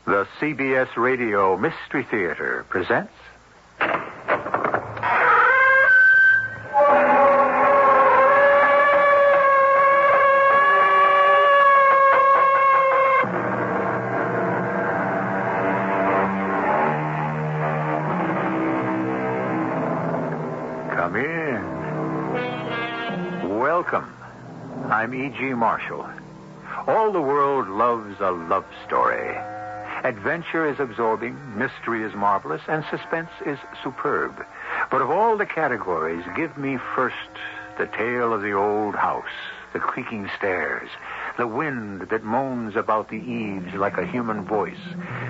The CBS Radio Mystery Theater presents... Come in. Welcome. I'm E.G. Marshall. All the world loves a love story. Adventure is absorbing, mystery is marvelous, and suspense is superb. But of all the categories, give me first the tale of the old house, the creaking stairs, the wind that moans about the eaves like a human voice,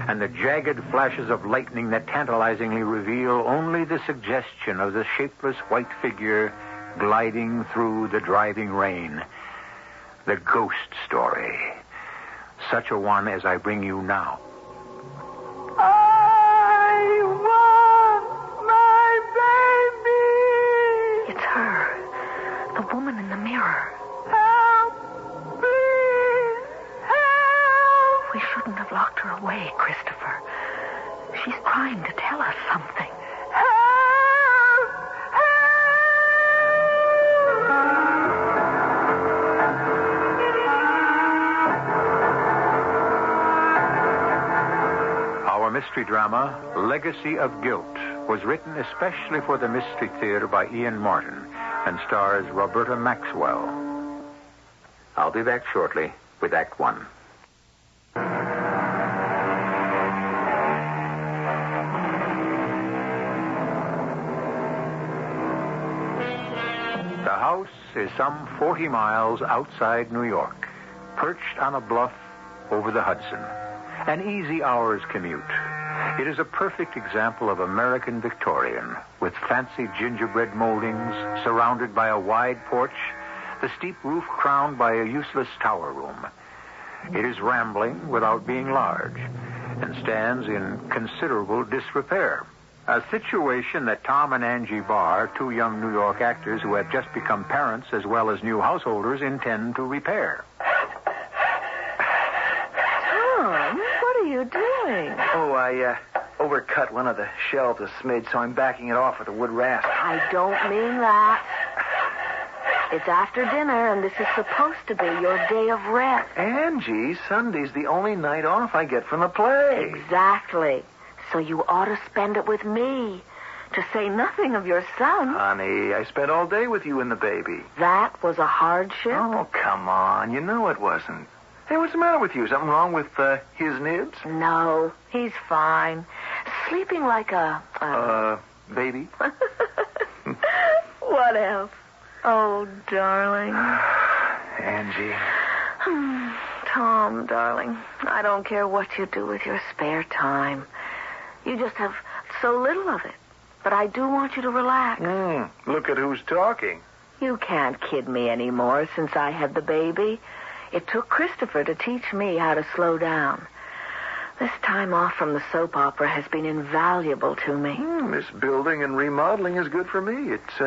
and the jagged flashes of lightning that tantalizingly reveal only the suggestion of the shapeless white figure gliding through the driving rain. The ghost story. Such a one as I bring you now. I want my baby! It's her. The woman in the mirror. Help! Please! Help! We shouldn't have locked her away, Christopher. She's trying to tell us something. Help! Our mystery drama, Legacy of Guilt, was written especially for the Mystery Theater by Ian Martin and stars Roberta Maxwell. I'll be back shortly with Act One. The house is some 40 miles outside New York, perched on a bluff over the Hudson. An easy hour's commute. It is a perfect example of American Victorian, with fancy gingerbread moldings, surrounded by a wide porch, the steep roof crowned by a useless tower room. It is rambling without being large, and stands in considerable disrepair. A situation that Tom and Angie Barr, two young New York actors who have just become parents as well as new householders, intend to repair. What are you doing? Oh, I overcut one of the shelves a smidge, so I'm backing it off with a wood rasp. I don't mean that. It's after dinner, and this is supposed to be your day of rest. Angie, Sunday's the only night off I get from the play. Exactly. So you ought to spend it with me, to say nothing of your son. Honey, I spent all day with you and the baby. That was a hardship? Oh, come on. You know it wasn't. Hey, what's the matter with you? Something wrong with his nibs? No, he's fine. Sleeping like a... baby? What else? Oh, darling. Angie. Tom, darling, I don't care what you do with your spare time. You just have so little of it. But I do want you to relax. Look at who's talking. You can't kid me anymore since I had the baby. It took Christopher to teach me how to slow down. This time off from the soap opera has been invaluable to me. This building and remodeling is good for me. It's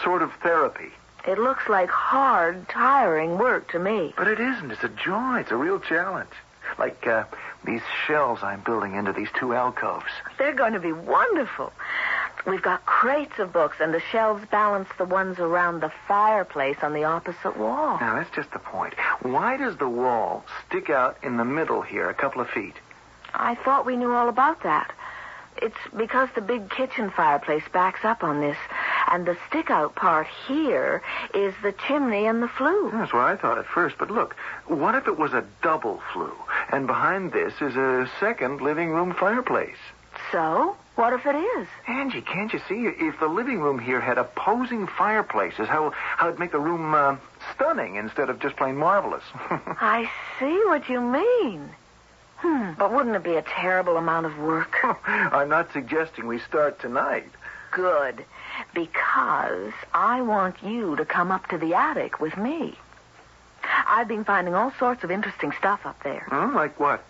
sort of therapy. It looks like hard, tiring work to me. But it isn't. It's a joy. It's a real challenge. Like these shelves I'm building into these two alcoves. They're going to be wonderful. We've got crates of books, and the shelves balance the ones around the fireplace on the opposite wall. Now, that's just the point. Why does the wall stick out in the middle here a couple of feet? I thought we knew all about that. It's because the big kitchen fireplace backs up on this, and the stick-out part here is the chimney and the flue. That's what I thought at first, but look, what if it was a double flue, and behind this is a second living room fireplace? So? What if it is? Angie, can't you see? If the living room here had opposing fireplaces, how it'd make the room stunning instead of just plain marvelous. I see what you mean. But wouldn't it be a terrible amount of work? I'm not suggesting we start tonight. Good, because I want you to come up to the attic with me. I've been finding all sorts of interesting stuff up there. Like what?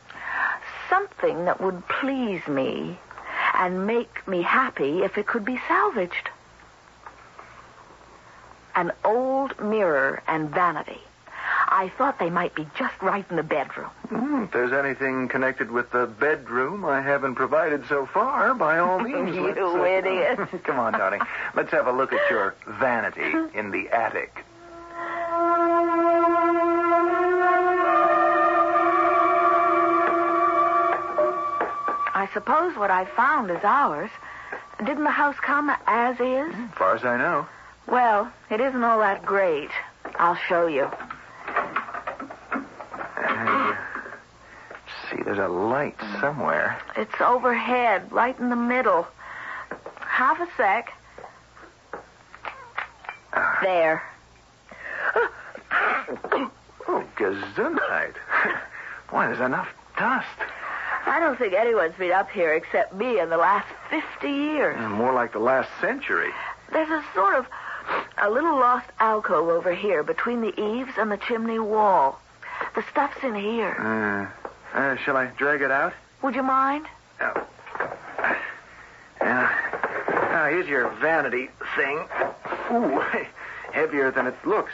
Something that would please me and make me happy if it could be salvaged. An old mirror and vanity. I thought they might be just right in the bedroom. If there's anything connected with the bedroom I haven't provided so far, by all means. You idiot. Come on, darling. Let's have a look at your vanity in the attic. I suppose what I found is ours. Didn't the house come as is? As far as I know. Well, it isn't all that great. I'll show you. See, there's a light somewhere. It's overhead, right in the middle. Half a sec. There. Oh, gesundheit. Boy, there's enough dust. I don't think anyone's been up here except me in the last 50 years. More like the last century. There's a sort of a little lost alcove over here between the eaves and the chimney wall. The stuff's in here. Shall I drag it out? Would you mind? Oh. Now, here's your vanity thing. Ooh, heavier than it looks.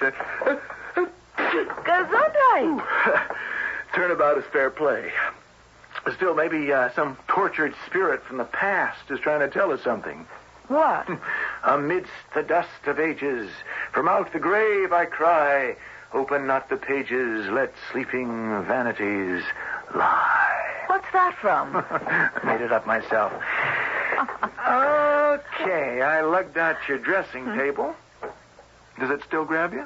Gesundheit. Turnabout is fair play. Still, maybe some tortured spirit from the past is trying to tell us something. What? Amidst the dust of ages, from out the grave I cry, open not the pages, let sleeping vanities lie. What's that from? Made it up myself. Okay, I lugged out your dressing table. Does it still grab you?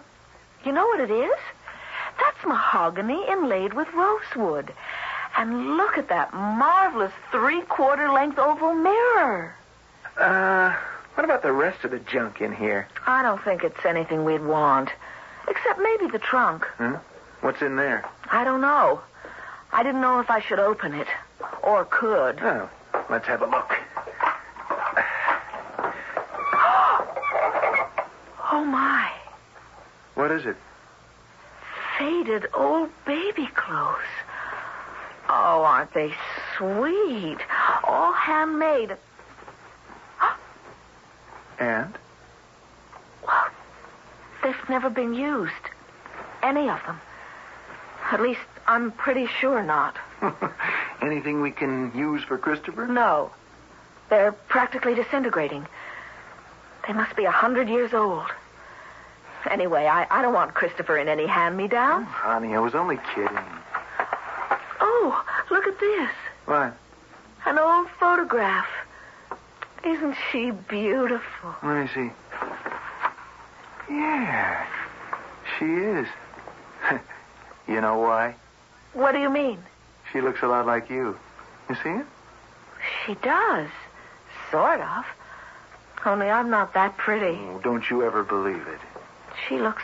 You know what it is? That's mahogany inlaid with rosewood. And look at that marvelous 3/4 length oval mirror. What about the rest of the junk in here? I don't think it's anything we'd want. Except maybe the trunk. What's in there? I don't know. I didn't know if I should open it. Or could. Oh, let's have a look. Oh, my. What is it? Faded old baby clothes. Oh, aren't they sweet? All handmade. And? Well, they've never been used. Any of them. At least, I'm pretty sure not. Anything we can use for Christopher? No. They're practically disintegrating. They must be 100 years old. Anyway, I don't want Christopher in any hand-me-down. Oh, honey, I was only kidding. Oh, look at this. What? An old photograph. Isn't she beautiful? Let me see. Yeah, she is. You know why? What do you mean? She looks a lot like you. You see it? She does. Sort of. Only I'm not that pretty. Oh, don't you ever believe it. She looks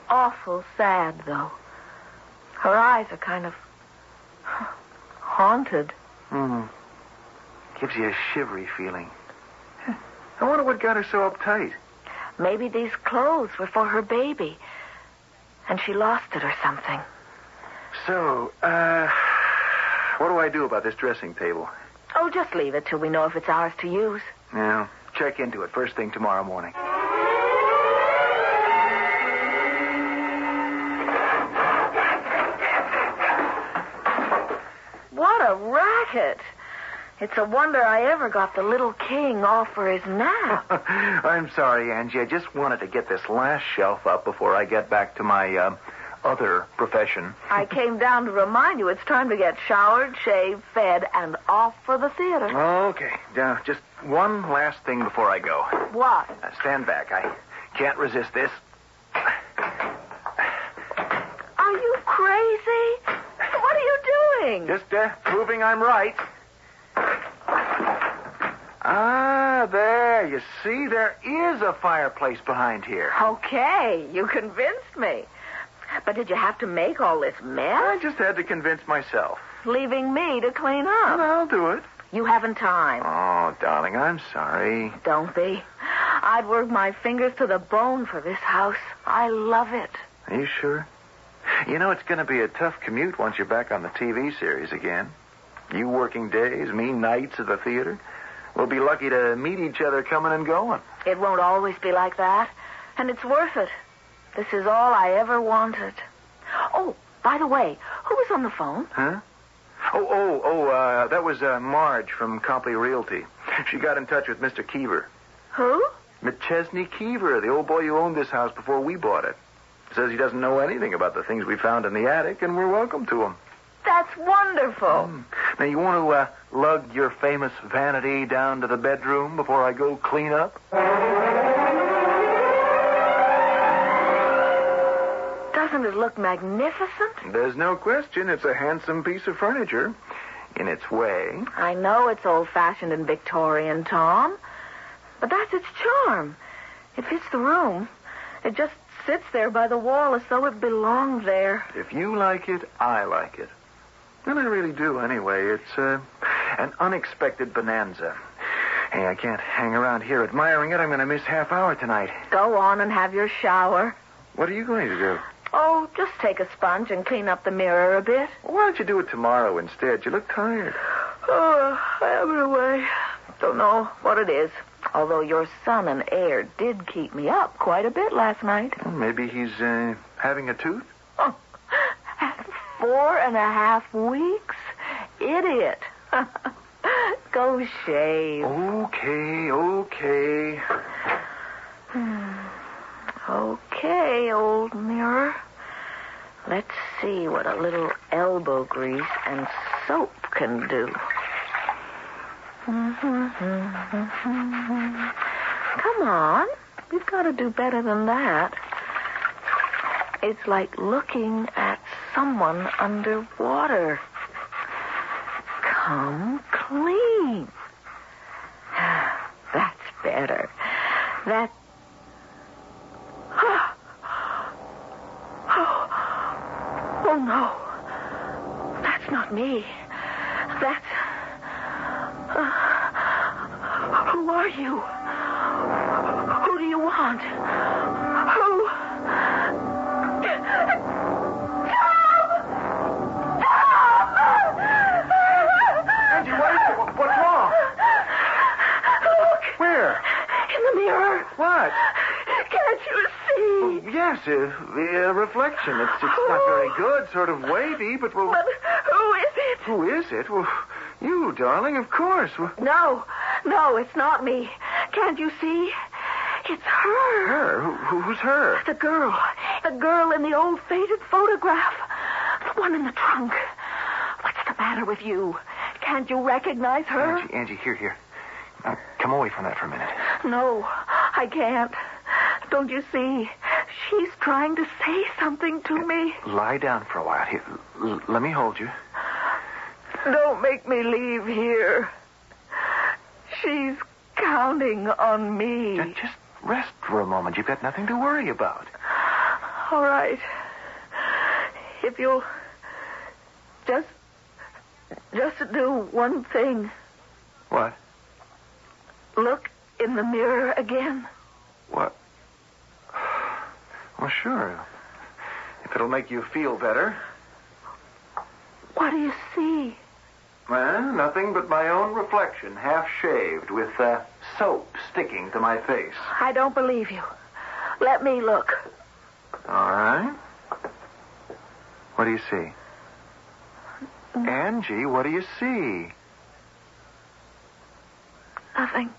awful sad, though. Her eyes are kind of haunted. Gives you a shivery feeling. I wonder what got her so uptight. Maybe these clothes were for her baby. And she lost it or something. So, what do I do about this dressing table? Oh, just leave it till we know if it's ours to use. Yeah, check into it first thing tomorrow morning. What a racket. It's a wonder I ever got the little king off for his nap. I'm sorry, Angie. I just wanted to get this last shelf up before I get back to my other profession. I came down to remind you it's time to get showered, shaved, fed, and off for the theater. Okay. Now, just one last thing before I go. What? Stand back. I can't resist this. Are you crazy? What are you doing? Just proving I'm right. There. You see, there is a fireplace behind here. Okay, you convinced me. But did you have to make all this mess? I just had to convince myself. Leaving me to clean up. And I'll do it. You haven't time. Oh, darling, I'm sorry. Don't be. I'd work my fingers to the bone for this house. I love it. Are you sure? You know, it's going to be a tough commute once you're back on the TV series again. You working days, me nights at the theater. We'll be lucky to meet each other coming and going. It won't always be like that. And it's worth it. This is all I ever wanted. Oh, by the way, who was on the phone? Huh? That was Marge from Copley Realty. She got in touch with Mr. Keever. Who? McChesney Keever, the old boy who owned this house before we bought it. Says he doesn't know anything about the things we found in the attic, and we're welcome to him. That's wonderful. Now, you want to lug your famous vanity down to the bedroom before I go clean up? Doesn't it look magnificent? There's no question it's a handsome piece of furniture in its way. I know it's old-fashioned and Victorian, Tom, but that's its charm. It fits the room. It just sits there by the wall as though it belonged there. If you like it, I like it. And I really do, anyway. It's an unexpected bonanza. Hey, I can't hang around here admiring it. I'm going to miss half hour tonight. Go on and have your shower. What are you going to do? Oh, just take a sponge and clean up the mirror a bit. Why don't you do it tomorrow instead? You look tired. Oh, I have it away. Don't know what it is. Although your son and heir did keep me up quite a bit last night. Well, maybe he's having a tooth? Oh, at 4.5 weeks? Idiot. Go shave. Okay. Okay, old mirror. Let's see what a little elbow grease and soap can do. Come on. You've got to do better than that. It's like looking at someone underwater. Come clean. That's better. Oh, no. That's not me. That's... who are you? Who do you want? Who? Angie, what's wrong? Look. Where? In the mirror. What? Can't you see? Yes, a reflection. It's not very good, sort of wavy, but we'll... But who is it? Who is it? Well, you, darling, of course. No, it's not me. Can't you see? It's her. Her? Who's her? The girl in the old faded photograph. The one in the trunk. What's the matter with you? Can't you recognize her? Angie, here. Now, come away from that for a minute. No, I can't. Don't you see? She's trying to say something to me. Lie down for a while. Here, let me hold you. Don't make me leave here. She's counting on me. Just rest for a moment. You've got nothing to worry about. All right. If you'll just do one thing. What? Look in the mirror again. What? Well, sure. If it'll make you feel better. What do you see? Well, nothing but my own reflection, half shaved, with soap sticking to my face. I don't believe you. Let me look. All right. What do you see? Angie, what do you see? Nothing.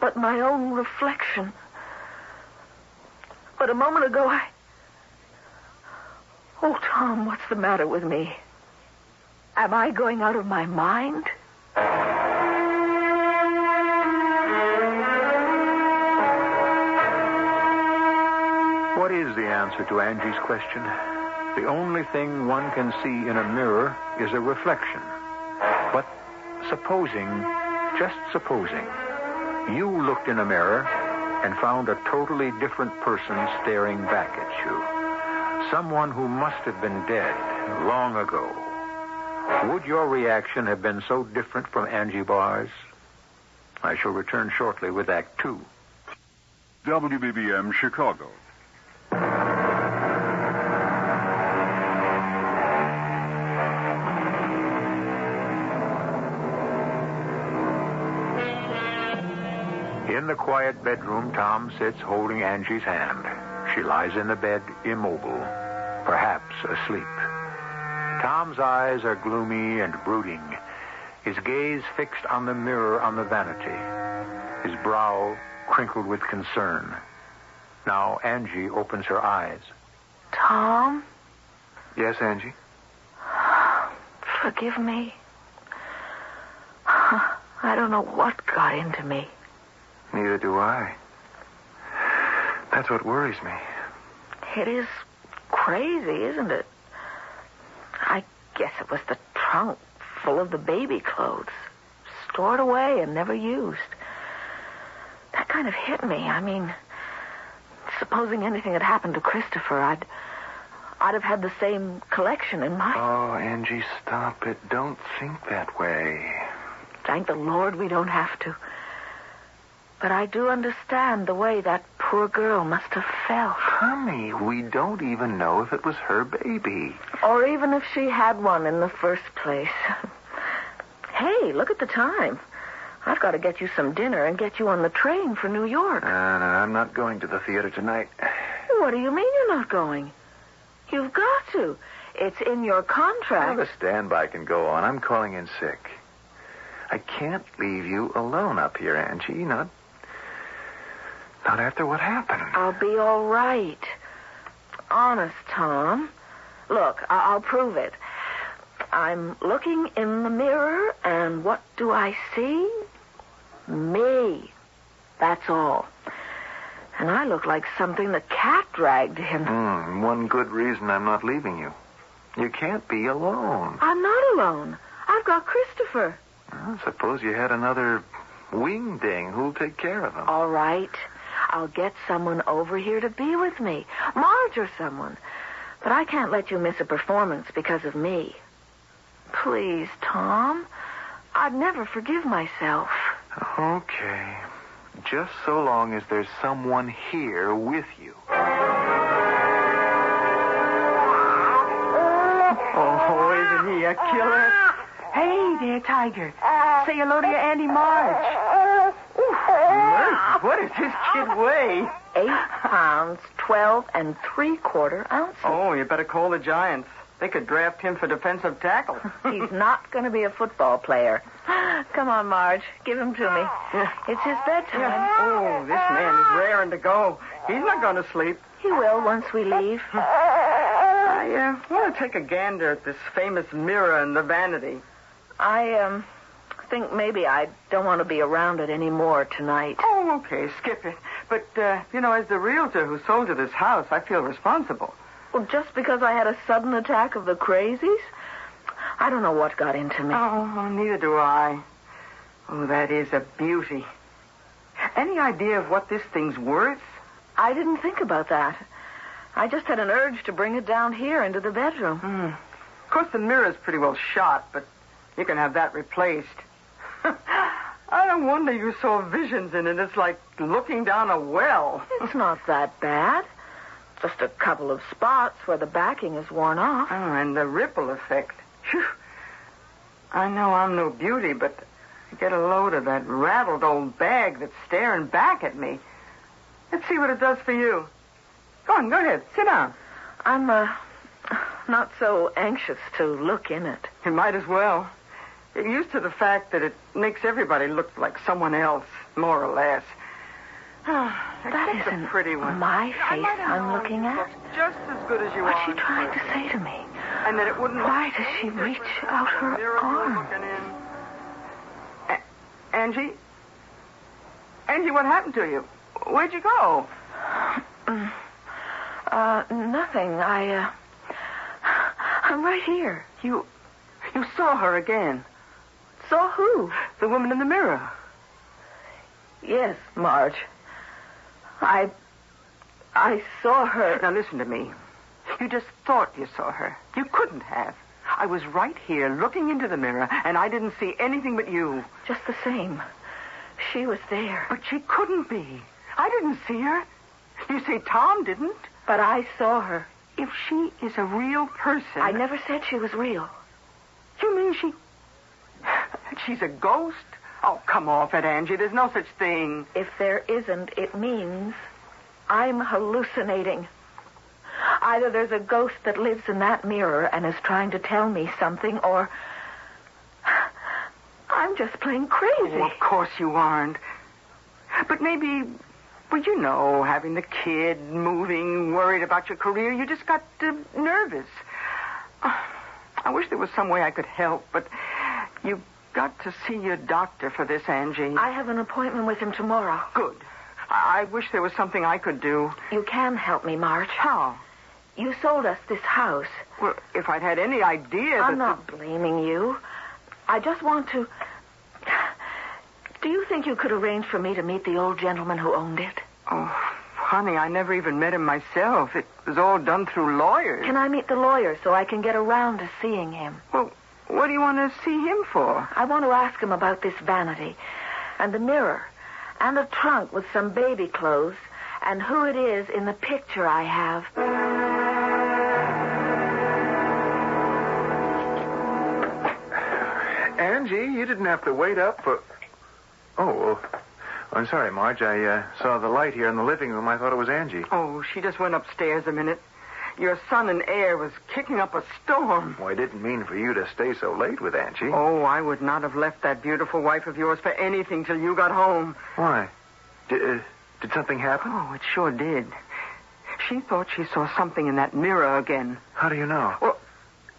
But my own reflection. But a moment ago, Oh, Tom, what's the matter with me? Am I going out of my mind? What is the answer to Angie's question? The only thing one can see in a mirror is a reflection. But just supposing, you looked in a mirror and found a totally different person staring back at you. Someone who must have been dead long ago. Would your reaction have been so different from Angie Barr's? I shall return shortly with Act 2. WBBM Chicago. In the quiet bedroom, Tom sits holding Angie's hand. She lies in the bed, immobile, perhaps asleep. Tom's eyes are gloomy and brooding, his gaze fixed on the mirror on the vanity, his brow crinkled with concern. Now Angie opens her eyes. Tom? Yes, Angie? Forgive me. I don't know what got into me. Neither do I. That's what worries me. It is crazy, isn't it? I guess it was the trunk full of the baby clothes, stored away and never used. That kind of hit me. I mean, supposing anything had happened to Christopher, I'd have had the same collection in my... Oh, Angie, stop it. Don't think that way. Thank the Lord we don't have to. But I do understand the way that poor girl must have felt. Honey, we don't even know if it was her baby. Or even if she had one in the first place. Hey, look at the time. I've got to get you some dinner and get you on the train for New York. No, I'm not going to the theater tonight. What do you mean you're not going? You've got to. It's in your contract. Well, the standby can go on. I'm calling in sick. I can't leave you alone up here, Angie. Not after what happened. I'll be all right. Honest, Tom. Look, I'll prove it. I'm looking in the mirror, and what do I see? Me. That's all. And I look like something the cat dragged in. One good reason I'm not leaving you. You can't be alone. I'm not alone. I've got Christopher. Well, suppose you had another wingding. Who'll take care of him? All right. I'll get someone over here to be with me. Marge or someone. But I can't let you miss a performance because of me. Please, Tom. I'd never forgive myself. Okay. Just so long as there's someone here with you. Oh, isn't he a killer? Hey there, Tiger. Say hello to your Auntie Marge. Mercy, what does this kid weigh? 8 pounds, 12 3/4 ounces. Oh, you better call the Giants. They could draft him for defensive tackle. He's not going to be a football player. Come on, Marge. Give him to me. It's his bedtime. Yeah. Oh, this man is raring to go. He's not going to sleep. He will once we leave. I want to take a gander at this famous mirror in the vanity. I think maybe I don't want to be around it anymore tonight. Oh, okay, skip it. But, as the realtor who sold you this house, I feel responsible. Well, just because I had a sudden attack of the crazies? I don't know what got into me. Oh, neither do I. Oh, that is a beauty. Any idea of what this thing's worth? I didn't think about that. I just had an urge to bring it down here into the bedroom. Of course, the mirror's pretty well shot, but you can have that replaced. I don't wonder you saw visions in it. It's like looking down a well. It's not that bad. Just a couple of spots where the backing is worn off. Oh, and the ripple effect. Phew. I know I'm no beauty, but I get a load of that rattled old bag that's staring back at me. Let's see what it does for you. Go ahead. Sit down. I'm, not so anxious to look in it. You might as well. Get used to the fact that it makes everybody look like someone else, more or less. That isn't a pretty one. my face I'm looking at. Just as good as you are. What's she trying to say to me? And that it wouldn't. Why does she reach out her arm? Angie? Angie, what happened to you? Where'd you go? Nothing. I'm right here. You saw her again. Saw who? The woman in the mirror. Yes, Marge. I saw her. Now listen to me. You just thought you saw her. You couldn't have. I was right here looking into the mirror, and I didn't see anything but you. Just the same. She was there. But she couldn't be. I didn't see her. You say Tom didn't? But I saw her. If she is a real person... I never said she was real. You mean she's a ghost? Oh, come off it, Angie. There's no such thing. If there isn't, it means I'm hallucinating. Either there's a ghost that lives in that mirror and is trying to tell me something, or I'm just plain crazy. Oh, of course you aren't. But maybe, well, you know, having the kid, moving, worried about your career, you just got nervous. I wish there was some way I could help, but you've got to see your doctor for this, Angie. I have an appointment with him tomorrow. Good. I wish there was something I could do. You can help me, Marge. How? You sold us this house. Well, if I'd had any idea that... I'm not blaming you. I just want to... Do you think you could arrange for me to meet the old gentleman who owned it? Oh, honey, I never even met him myself. It was all done through lawyers. Can I meet the lawyer so I can get around to seeing him? Well, what do you want to see him for? I want to ask him about this vanity and the mirror and a trunk with some baby clothes and who it is in the picture I have. Angie, you didn't have to wait up for... Oh, well, I'm sorry, Marge. I saw the light here in the living room. I thought it was Angie. Oh, she just went upstairs a minute. Your son and heir was kicking up a storm. Well, I didn't mean for you to stay so late with Angie. Oh, I would not have left that beautiful wife of yours for anything till you got home. Why? Did something happen? Oh, it sure did. She thought she saw something in that mirror again. How do you know? Well,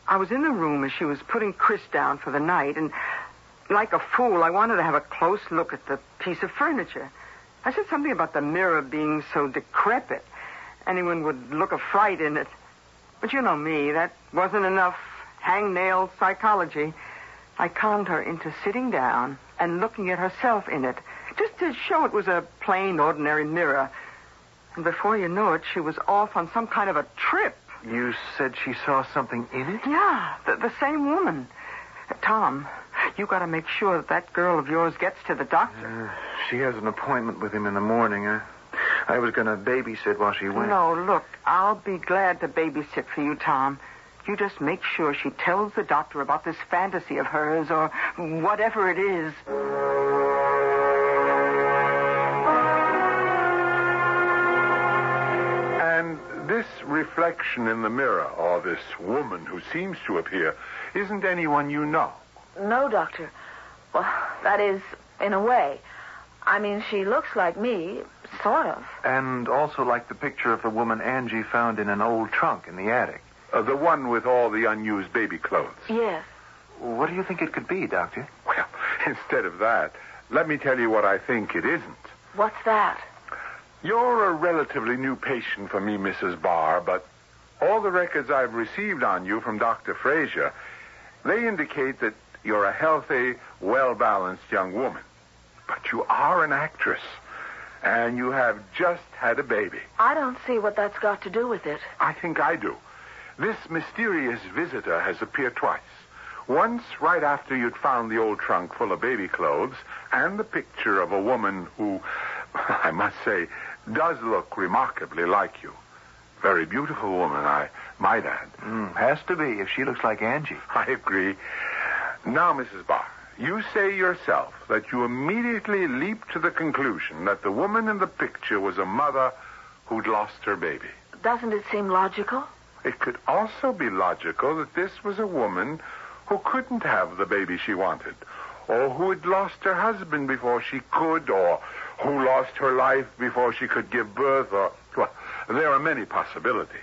I was in the room as she was putting Chris down for the night, and like a fool, I wanted to have a close look at the piece of furniture. I said something about the mirror being so decrepit. Anyone would look a fright in it. But you know me, that wasn't enough hangnail psychology. I conned her into sitting down and looking at herself in it, just to show it was a plain, ordinary mirror. And before you know it, she was off on some kind of a trip. You said she saw something in it? Yeah, the same woman. Tom, you got to make sure that girl of yours gets to the doctor. She has an appointment with him in the morning. I was going to babysit while she went. No, look, I'll be glad to babysit for you, Tom. You just make sure she tells the doctor about this fantasy of hers or whatever it is. And this reflection in the mirror, or this woman who seems to appear, isn't anyone you know? No, Doctor. Well, that is, in a way. I mean, she looks like me, sort of. And also like the picture of the woman Angie found in an old trunk in the attic. The one with all the unused baby clothes. Yes. What do you think it could be, Doctor? Well, instead of that, let me tell you what I think it isn't. What's that? You're a relatively new patient for me, Mrs. Barr, but all the records I've received on you from Dr. Frazier, they indicate that you're a healthy, well-balanced young woman. But you are an actress, and you have just had a baby. I don't see what that's got to do with it. I think I do. This mysterious visitor has appeared twice. Once right after you'd found the old trunk full of baby clothes and the picture of a woman who, I must say, does look remarkably like you. Very beautiful woman, I might add. Has to be if she looks like Angie. I agree. Now, Mrs. Barr, you say yourself that you immediately leaped to the conclusion that the woman in the picture was a mother who'd lost her baby. Doesn't it seem logical? It could also be logical that this was a woman who couldn't have the baby she wanted, or who had lost her husband before she could, or who lost her life before she could give birth, or... Well, there are many possibilities.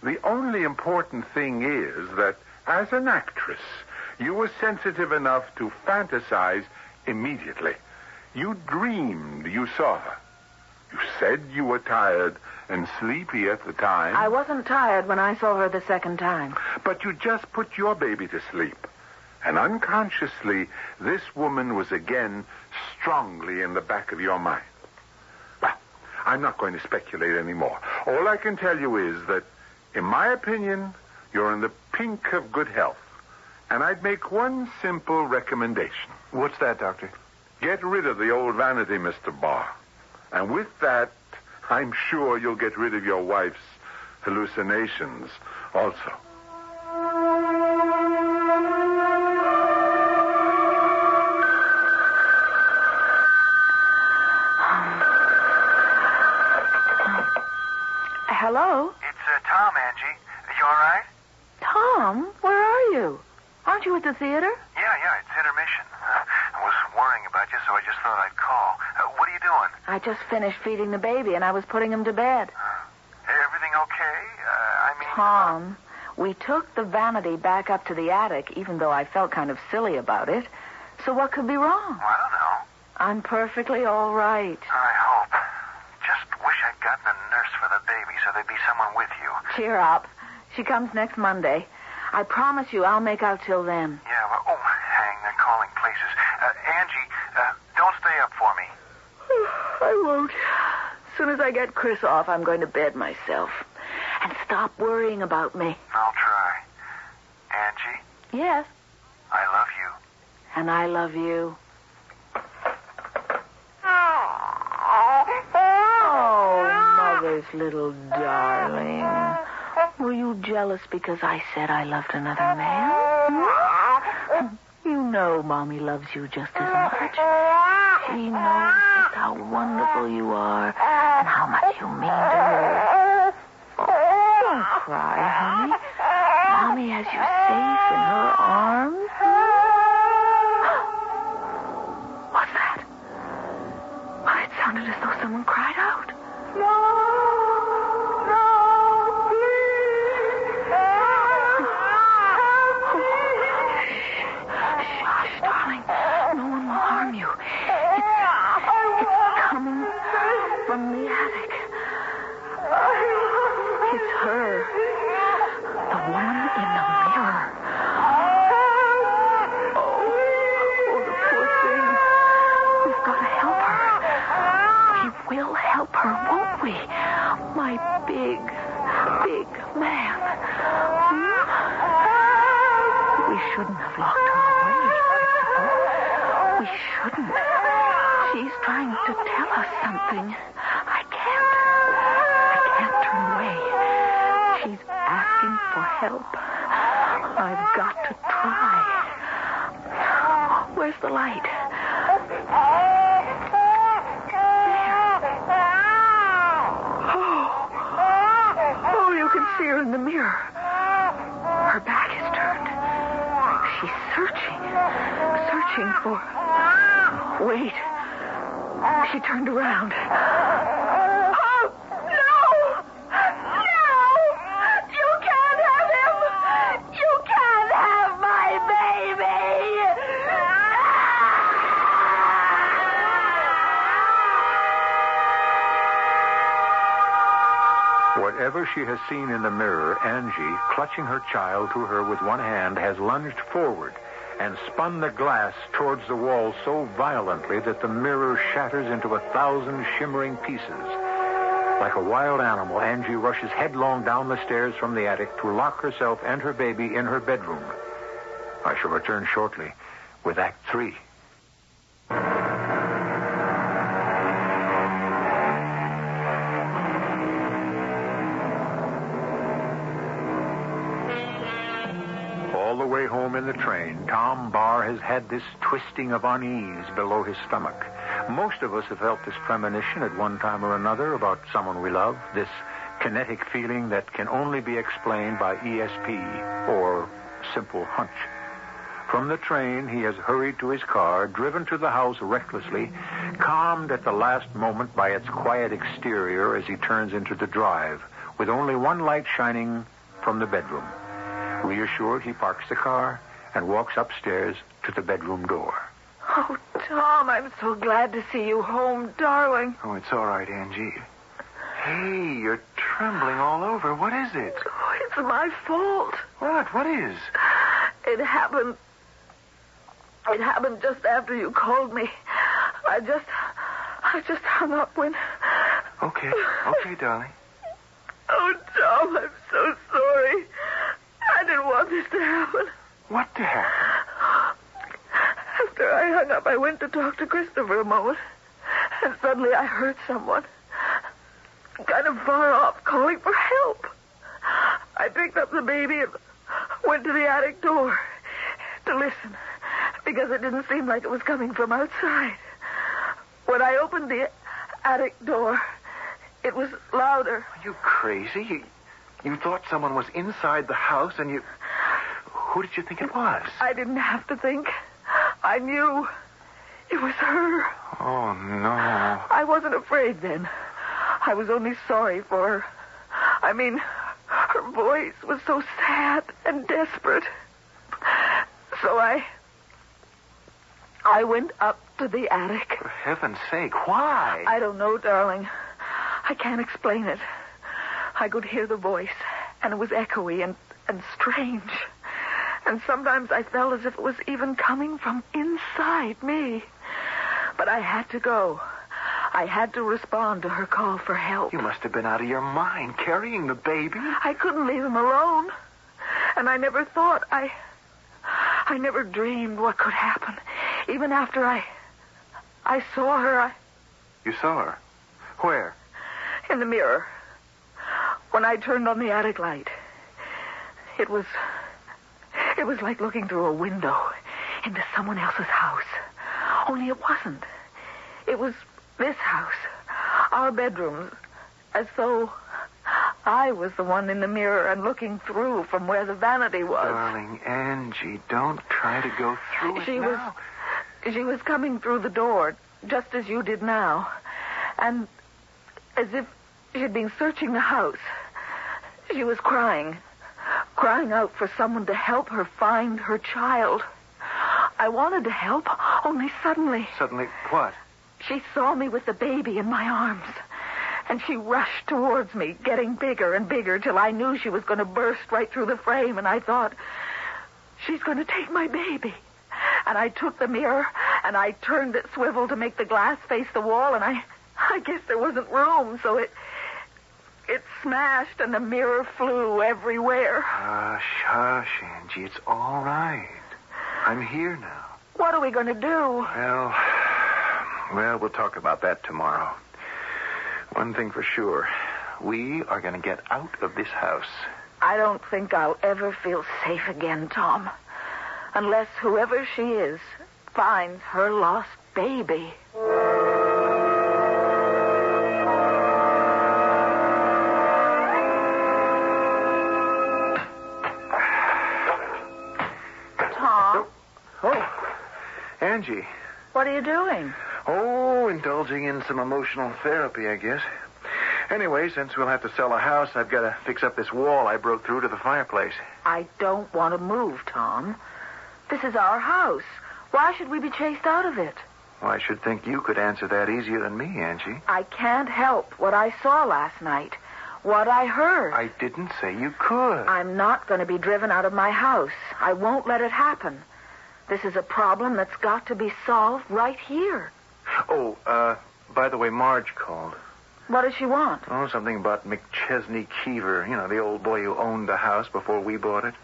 The only important thing is that, as an actress, you were sensitive enough to fantasize immediately. You dreamed you saw her. You said you were tired and sleepy at the time. I wasn't tired when I saw her the second time. But you just put your baby to sleep. And unconsciously, this woman was again strongly in the back of your mind. Well, I'm not going to speculate anymore. All I can tell you is that, in my opinion, you're in the pink of good health. And I'd make one simple recommendation. What's that, Doctor? Get rid of the old vanity, Mr. Barr. And with that, I'm sure you'll get rid of your wife's hallucinations also. Aren't you at the theater? Yeah, it's intermission. I was worrying about you, so I just thought I'd call. What are you doing? I just finished feeding the baby, and I was putting him to bed. Everything okay? Tom, we took the vanity back up to the attic, even though I felt kind of silly about it. So what could be wrong? I don't know. I'm perfectly all right. I hope. Just wish I'd gotten a nurse for the baby so there'd be someone with you. Cheer up. She comes next Monday. I promise you I'll make out till then. Yeah, well, hang, they're calling places. Angie, don't stay up for me. I won't. As soon as I get Chris off, I'm going to bed myself. And stop worrying about me. I'll try. Angie? Yes. I love you. And I love you. Oh, Mother's little darling. Were you jealous because I said I loved another man? You know Mommy loves you just as much. She knows just how wonderful you are and how much you mean to her. Oh, don't cry, honey. Mommy has you safe in her arms. What's that? Why, it sounded as though someone cried out. Shush, darling. No one will harm you. It's coming from the attic. It's her. The woman in the mirror. Oh, the poor thing. We've got to help her. We will help her, won't we? My big man. We shouldn't have locked her away, Christopher. We shouldn't. She's trying to tell us something. I can't turn away. She's asking for help. I've got to try. Where's the light? Oh, you can see her in the mirror. Her back is turned. She's searching for... Wait. She turned around. Oh, no! No! You can't have him! You can't have my baby! Whatever she has seen in the mirror, Angie, clutching her child to her with one hand, has lunged forward and spun the glass towards the wall so violently that the mirror shatters into 1,000 shimmering pieces. Like a wild animal, Angie rushes headlong down the stairs from the attic to lock herself and her baby in her bedroom. I shall return shortly with Act 3. All the way home in the train, Tom Barr has had this twisting of unease below his stomach. Most of us have felt this premonition at one time or another about someone we love, this kinetic feeling that can only be explained by ESP or simple hunch. From the train, he has hurried to his car, driven to the house recklessly, calmed at the last moment by its quiet exterior as he turns into the drive, with only one light shining from the bedroom. Reassured, he parks the car and walks upstairs to the bedroom door. Oh, Tom, I'm so glad to see you home, darling. Oh, it's all right, Angie. Hey, you're trembling all over. What is it? Oh, it's my fault. What? What is? It happened just after you called me. I just hung up when... Okay, darling. Oh, Tom, I'm so sorry. I didn't want this to happen. What to happen? After I hung up, I went to talk to Christopher a moment. And suddenly I heard someone, kind of far off, calling for help. I picked up the baby and went to the attic door to listen, because it didn't seem like it was coming from outside. When I opened the attic door, it was louder. Are you crazy? You thought someone was inside the house and you... Who did you think it was? I didn't have to think. I knew. It was her. Oh, no. I wasn't afraid then. I was only sorry for her. I mean, her voice was so sad and desperate. So I went up to the attic. For heaven's sake, why? I don't know, darling. I can't explain it. I could hear the voice, and it was echoey and strange. And sometimes I felt as if it was even coming from inside me. But I had to go. I had to respond to her call for help. You must have been out of your mind carrying the baby. I couldn't leave him alone. And I never thought, I never dreamed what could happen. Even after I saw her, You saw her? Where? in the mirror. When I turned on the attic light, it was like looking through a window into someone else's house. Only it wasn't. It was this house, our bedrooms, as though I was the one in the mirror and looking through from where the vanity was. Darling Angie, don't try to go through it now. She was coming through the door, just as you did now. And as if she'd been searching the house. She was crying out for someone to help her find her child. I wanted to help, only suddenly... Suddenly what? She saw me with the baby in my arms. And she rushed towards me, getting bigger and bigger, till I knew she was going to burst right through the frame. And I thought, she's going to take my baby. And I took the mirror, and I turned it swivel to make the glass face the wall, and I guess there wasn't room, so it smashed, and the mirror flew everywhere. Hush, Angie. It's all right. I'm here now. What are we going to do? Well, we'll talk about that tomorrow. One thing for sure. We are going to get out of this house. I don't think I'll ever feel safe again, Tom. Unless whoever she is finds her lost baby. Tom? Oh, Angie. What are you doing? Oh, indulging in some emotional therapy, I guess. Anyway, since we'll have to sell a house, I've got to fix up this wall I broke through to the fireplace. I don't want to move, Tom. This is our house. Why should we be chased out of it? Well, I should think you could answer that easier than me, Angie. I can't help what I saw last night. What I heard. I didn't say you could. I'm not going to be driven out of my house. I won't let it happen. This is a problem that's got to be solved right here. Oh, by the way, Marge called. What does she want? Oh, something about McChesney Keever. You know, the old boy who owned the house before we bought it.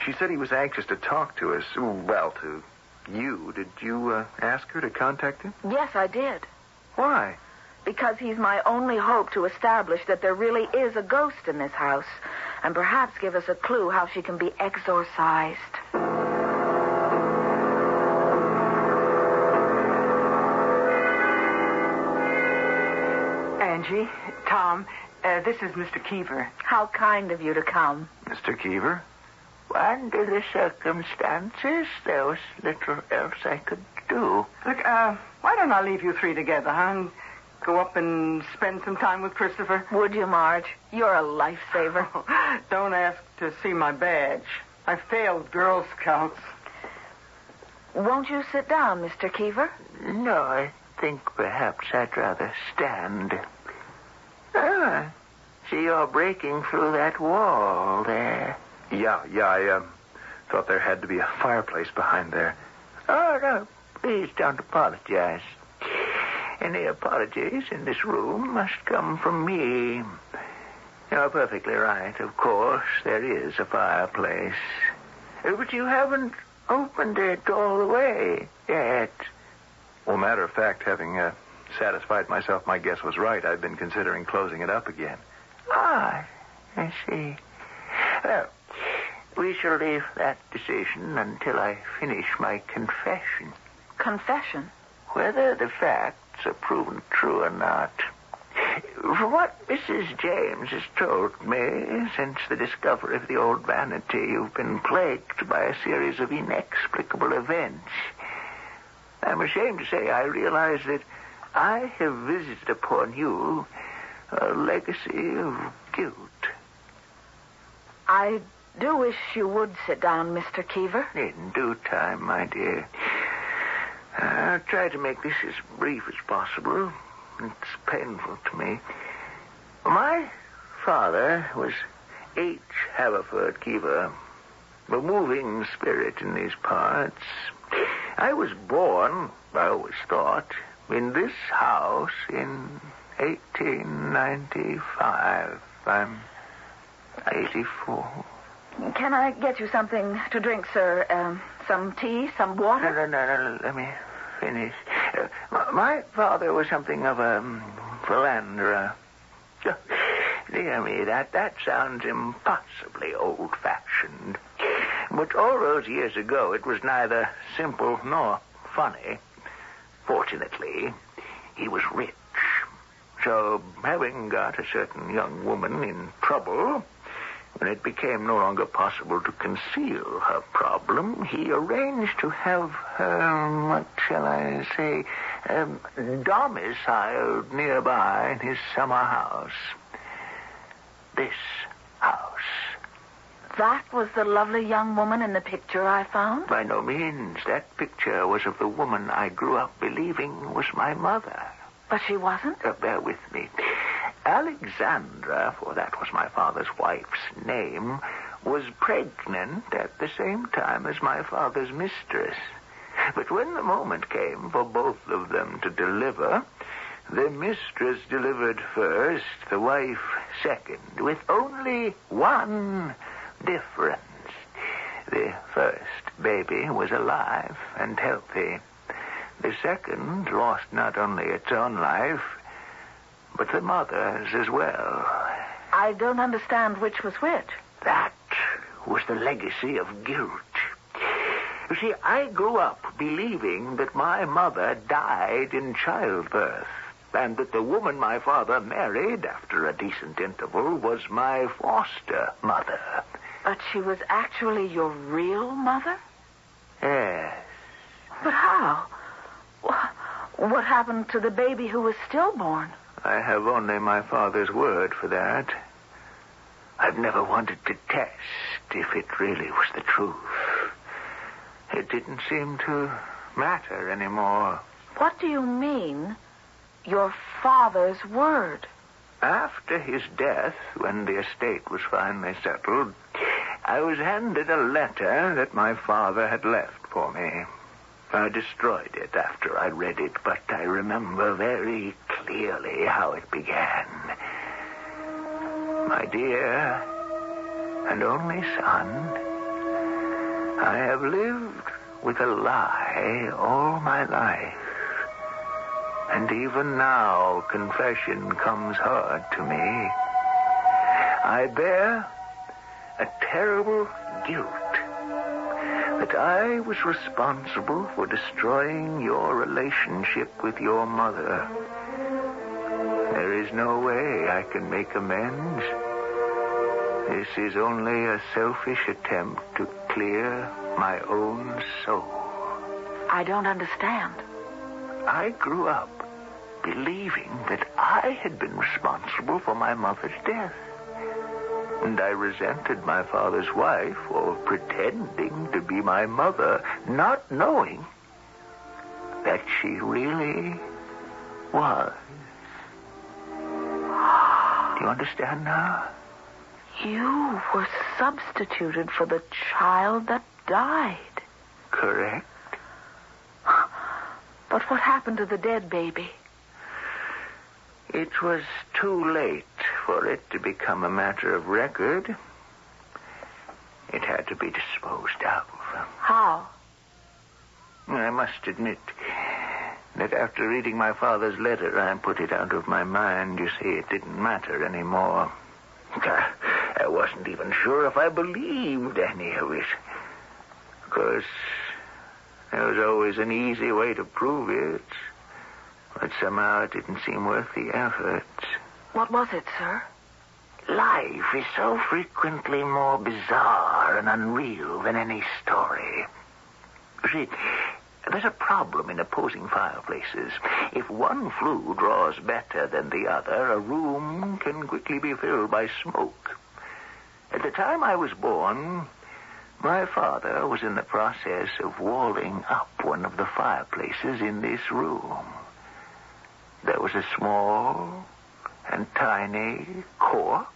She said he was anxious to talk to us. Well, to you. Did you ask her to contact him? Yes, I did. Why? Because he's my only hope to establish that there really is a ghost in this house, and perhaps give us a clue how she can be exorcised. Angie, Tom, this is Mr. Keever. How kind of you to come. Mr. Keever? Under the circumstances, there was little else I could do. Look, why don't I leave you three together, huh? And go up and spend some time with Christopher? Would you, Marge? You're a lifesaver. Don't ask to see my badge. I failed Girl Scouts. Won't you sit down, Mr. Keever? No, I think perhaps I'd rather stand. See, you're breaking through that wall there. Yeah, I thought there had to be a fireplace behind there. Oh, no, please don't apologize. Any apologies in this room must come from me. You're perfectly right, of course. There is a fireplace. But you haven't opened it all the way yet. Well, matter of fact, having satisfied myself my guess was right, I've been considering closing it up again. Ah, I see. Well, we shall leave that decision until I finish my confession. Confession? Whether the facts are proven true or not, From what Mrs. James has told me, since the discovery of the old vanity, you've been plagued by a series of inexplicable events. I'm ashamed to say I realize that I have visited upon you a legacy of guilt. I do wish you would sit down, Mr. Keever. In due time, my dear. I'll try to make this as brief as possible. It's painful to me. My father was H. Haverford Keever, a moving spirit in these parts. I was born, I always thought, in this house in 1895. I'm 84. Can I get you something to drink, sir? Some tea, some water? No. Let me finish. My father was something of a philanderer. Dear me, that sounds impossibly old-fashioned. But all those years ago, it was neither simple nor funny. Fortunately, he was rich. So, having got a certain young woman in trouble, when it became no longer possible to conceal her problem, he arranged to have her, what shall I say, domiciled nearby in his summer house. This house. That was the lovely young woman in the picture I found? By no means. That picture was of the woman I grew up believing was my mother. But she wasn't? Bear with me. Alexandra, for that was my father's wife's name, was pregnant at the same time as my father's mistress. But when the moment came for both of them to deliver, the mistress delivered first, the wife second, with only one difference. The first baby was alive and healthy. The second lost not only its own life, but the mother's as well. I don't understand which was which. That was the legacy of guilt. You see, I grew up believing that my mother died in childbirth, and that the woman my father married after a decent interval was my foster mother. But she was actually your real mother? Yes. But how? What happened to the baby who was stillborn? I have only my father's word for that. I've never wanted to test if it really was the truth. It didn't seem to matter anymore. What do you mean, your father's word? After his death, when the estate was finally settled, I was handed a letter that my father had left for me. I destroyed it after I read it, but I remember very clearly how it began. My dear and only son, I have lived with a lie all my life. And even now, confession comes hard to me. I bear a terrible guilt that I was responsible for destroying your relationship with your mother. There is no way I can make amends. This is only a selfish attempt to clear my own soul. I don't understand. I grew up believing that I had been responsible for my mother's death. And I resented my father's wife for pretending to be my mother, not knowing that she really was. Do you understand now? You were substituted for the child that died. Correct. But what happened to the dead baby? It was too late for it to become a matter of record. It had to be disposed of. How? I must admit that after reading my father's letter, I put it out of my mind. You see, it didn't matter anymore. I wasn't even sure if I believed any of it. Of course, there was always an easy way to prove it. But somehow it didn't seem worth the effort. What was it, sir? Life is so frequently more bizarre and unreal than any story. You see, there's a problem in opposing fireplaces. If one flue draws better than the other, a room can quickly be filled by smoke. At the time I was born, my father was in the process of walling up one of the fireplaces in this room. There was a small and tiny corpse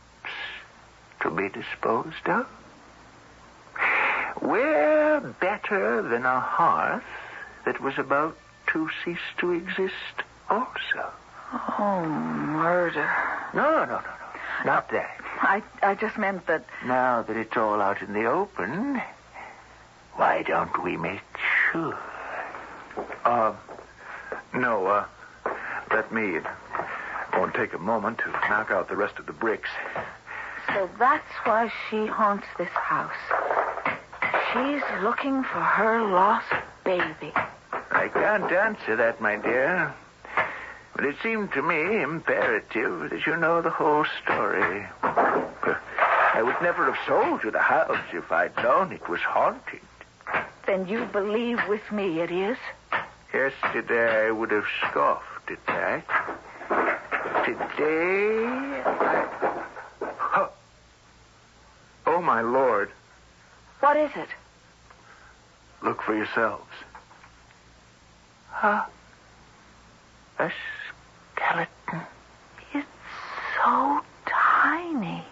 to be disposed of. Where better than a hearth that was about to cease to exist also? Oh, murder. No. Not that. I just meant that... Now that it's all out in the open, why don't we make sure? No, let me. It won't take a moment to knock out the rest of the bricks. So that's why she haunts this house. She's looking for her lost baby. I can't answer that, my dear. But it seemed to me imperative that you know the whole story. I would never have sold you the house if I'd known it was haunted. Then you believe with me it is? Yesterday I would have scoffed at that. Today Oh, my Lord. What is it? Look for yourselves. A skeleton. It's so tiny.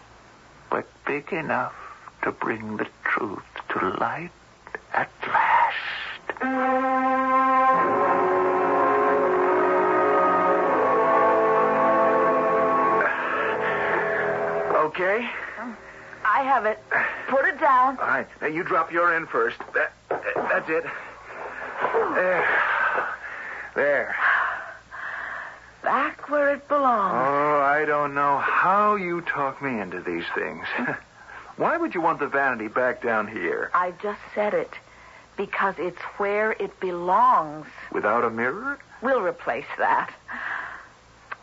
but big enough to bring the truth to light at last. Okay? I have it. Put it down. All right. Now, you drop your end first. That's it. There. Back where it belongs. Oh, I don't know how you talk me into these things. Why would you want the vanity back down here? I just said it. Because it's where it belongs. Without a mirror? We'll replace that.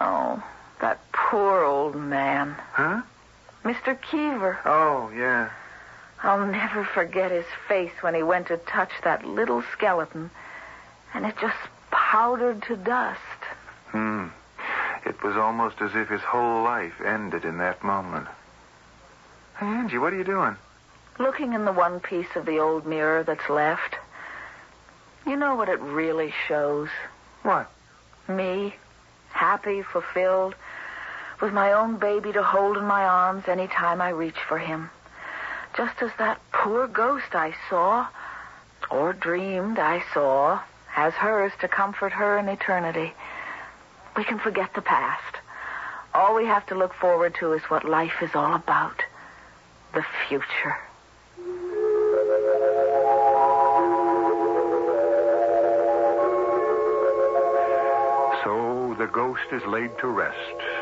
Oh, that poor old man. Huh? Mr. Keever. Oh, yeah. I'll never forget his face when he went to touch that little skeleton, and it just powdered to dust. It was almost as if his whole life ended in that moment. Hey, Angie, what are you doing? Looking in the one piece of the old mirror that's left. You know what it really shows? What? Me, happy, fulfilled, with my own baby to hold in my arms any time I reach for him. Just as that poor ghost I saw, or dreamed I saw, has hers to comfort her in eternity. We can forget the past. All we have to look forward to is what life is all about. The future. So the ghost is laid to rest.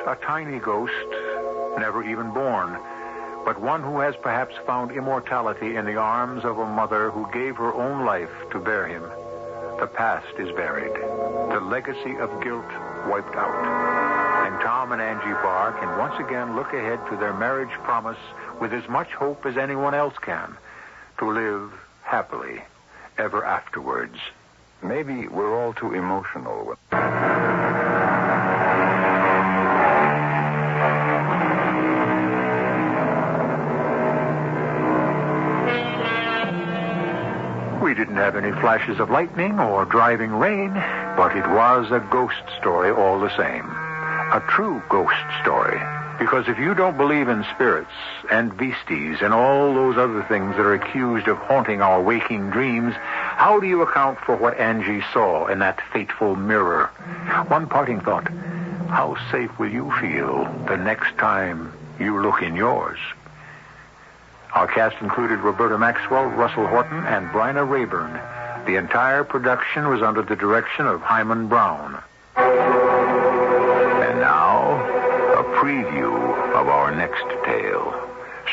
A tiny ghost, never even born, but one who has perhaps found immortality in the arms of a mother who gave her own life to bear him. The past is buried. The legacy of guilt wiped out. And Tom and Angie Barr can once again look ahead to their marriage promise with as much hope as anyone else can, to live happily ever afterwards. Maybe we're all too emotional. We didn't have any flashes of lightning or driving rain, but it was a ghost story all the same. A true ghost story. Because if you don't believe in spirits and beasties and all those other things that are accused of haunting our waking dreams, how do you account for what Angie saw in that fateful mirror? One parting thought: how safe will you feel the next time you look in yours? Our cast included Roberta Maxwell, Russell Horton, and Bryna Rayburn. The entire production was under the direction of Hyman Brown. And now, a preview of our next tale.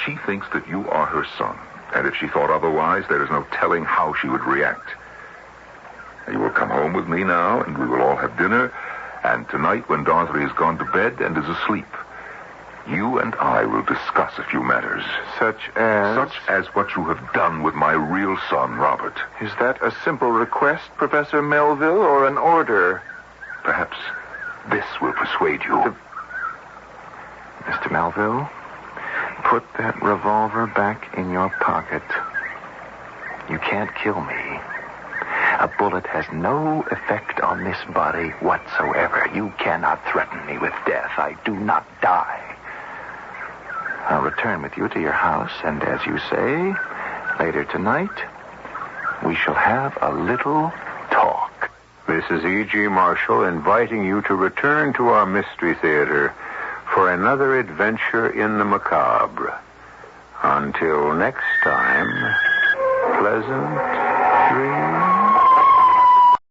She thinks that you are her son, and if she thought otherwise, there is no telling how she would react. You will come home with me now, and we will all have dinner, and tonight, when Dorothy has gone to bed and is asleep, You and I will discuss a few matters. Such as? Such as what you have done with my real son, Robert. Is that a simple request, Professor Melville, or an order? Perhaps this will persuade you. Mr. Melville, put that revolver back in your pocket. You can't kill me. A bullet has no effect on this body whatsoever. You cannot threaten me with death. I do not die. I'll return with you to your house, and as you say, later tonight, we shall have a little talk. This is E.G. Marshall inviting you to return to our Mystery Theater for another adventure in the macabre. Until next time, pleasant dreams.